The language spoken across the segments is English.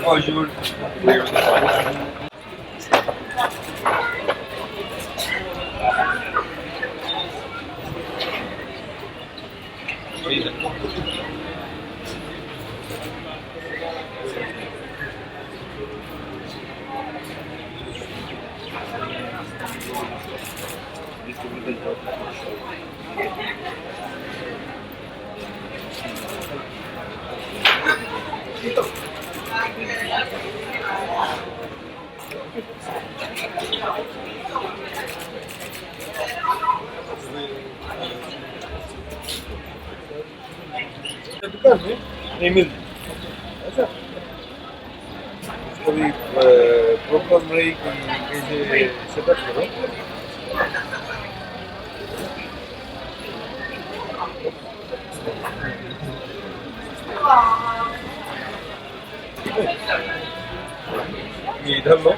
Bonjour. Emil. कभी problem रही कि कैसे सेटअप करो ये इधर लो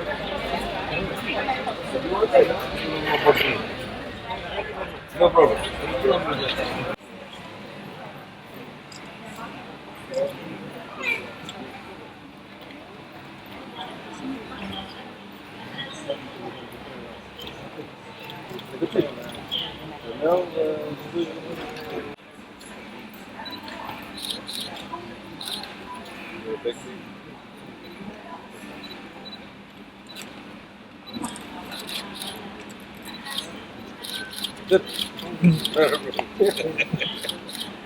no problem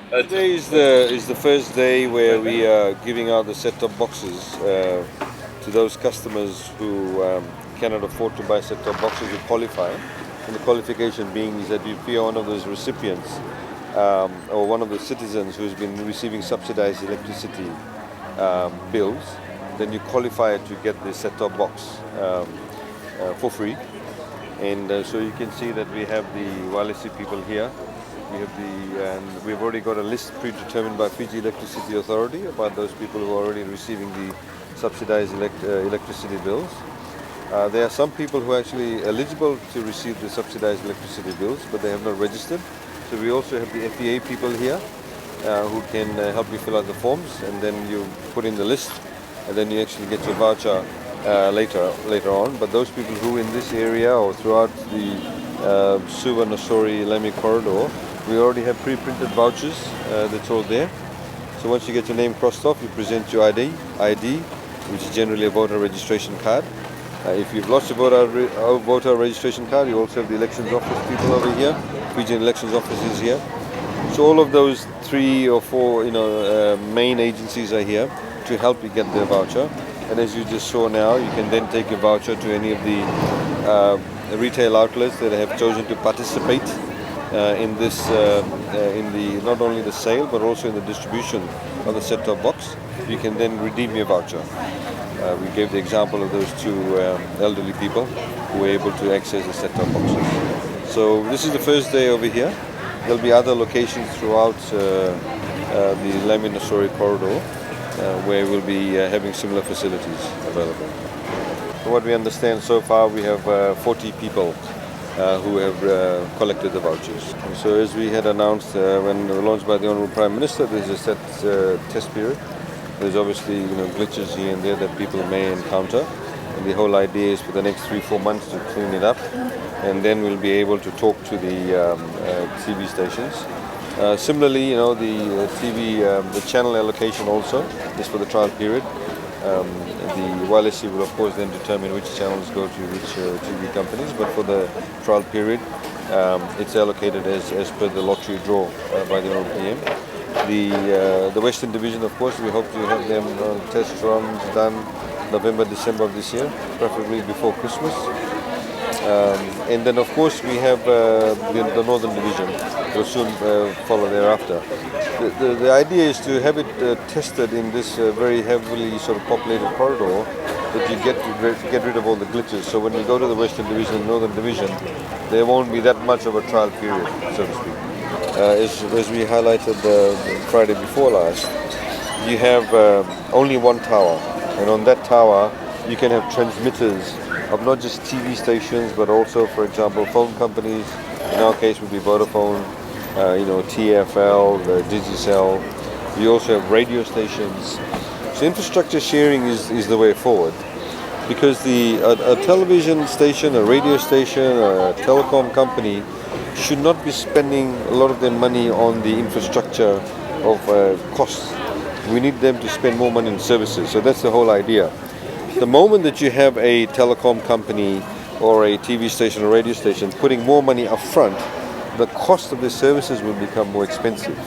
Today is the first day where we are giving out the set-top boxes to those customers who cannot afford to buy set-top boxes who qualify. And the qualification being is that if you are one of those recipients or one of the citizens who has been receiving subsidized electricity bills, then you qualify to get the set-top box for free. And so you can see that we have the Walesi people here. We have we've already got a list predetermined by Fiji Electricity Authority about those people who are already receiving the subsidized electricity bills. There are some people who are actually eligible to receive the subsidized electricity bills, but they have not registered. So we also have the FEA people here who can help you fill out the forms, and then you put in the list, and then you actually get your voucher later on. But those people who in this area or throughout the Nausori-Suva-Lami Corridor, we already have pre-printed vouchers that's all there. So once you get your name crossed off, you present your ID, which is generally a voter registration card. If you've lost your voter registration card, you also have the elections office people over here. Fijian elections office is here. So all of those 3 or 4 main agencies are here to help you get the voucher. And as you just saw now, you can then take your voucher to any of the retail outlets that have chosen to participate in this, not only the sale but also in the distribution of the set-top box. You can then redeem your voucher. We gave the example of those 2 elderly people who were able to access the set-top boxes. So this is the first day over here. There'll be other locations throughout the Nausori corridor where we'll be having similar facilities available. From what we understand so far, we have 40 people who have collected the vouchers. And so as we had announced when launched by the Honourable Prime Minister, there's a set test period. There's obviously glitches here and there that people may encounter. And the whole idea is for the next 3-4 months to clean it up, and then we'll be able to talk to the TV stations. Similarly, the channel allocation also is for the trial period. The Walesi will of course then determine which channels go to which TV companies, but for the trial period it's allocated as per the lottery draw by the Honourable PM. The Western Division, of course, we hope to have them test runs done November, December of this year, preferably before Christmas. And then, of course, we have the Northern Division will soon follow thereafter. The idea is to have it tested in this very heavily sort of populated corridor, that you get rid of all the glitches. So when you go to the Western Division and Northern Division, there won't be that much of a trial period, so to speak. As we highlighted Friday before last, you have only one tower, and on that tower you can have transmitters of not just TV stations, but also, for example, phone companies. In our case, would be Vodafone, TFL, Digicel. You also have radio stations. So infrastructure sharing is the way forward, because a television station, a radio station, a telecom company should not be spending a lot of their money on the infrastructure of costs. We need them to spend more money on services. So that's the whole idea. The moment that you have a telecom company or a TV station or radio station putting more money up front, the cost of the services will become more expensive.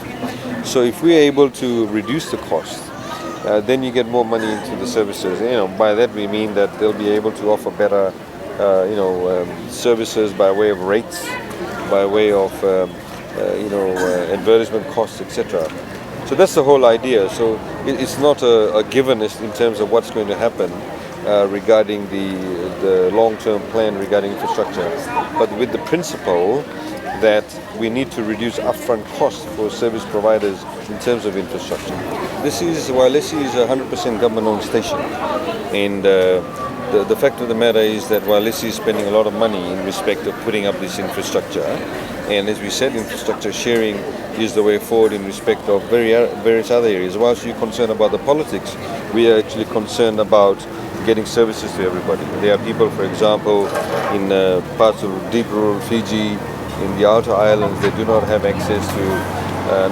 So if we're able to reduce the cost, then you get more money into the services. By that we mean that they'll be able to offer better, services by way of rates, by way of, advertisement costs, etc. So that's the whole idea. So it's not a given in terms of what's going to happen regarding the long-term plan regarding infrastructure, but with the principle that we need to reduce upfront costs for service providers in terms of infrastructure. Walesi is a 100% government-owned station, and the fact of the matter is that Walesi is spending a lot of money in respect of putting up this infrastructure, and as we said, infrastructure sharing is the way forward in respect of various other areas. Whilst you're concerned about the politics, we are actually concerned about getting services to everybody. There are people, for example, in parts of deep rural Fiji, in the outer islands, they do not have access to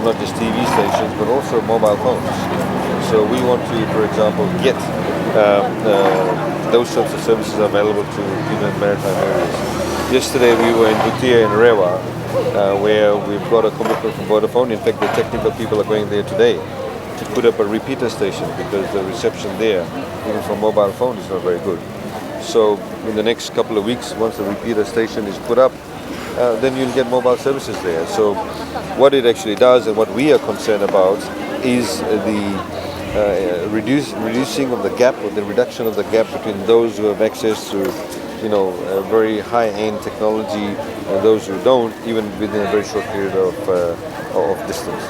not just TV stations, but also mobile phones. So we want to, for example, get those sorts of services available to people in maritime areas. Yesterday we were in Butia in Rewa, where we've got a commitment from Vodafone. In fact, the technical people are going there today to put up a repeater station, because the reception there, even from mobile phone, is not very good. So in the next couple of weeks, once the repeater station is put up, then you'll get mobile services there. So what it actually does, and what we are concerned about, is the reducing of the gap, or the reduction of the gap between those who have access to very high-end technology and those who don't, even within a very short period of distance.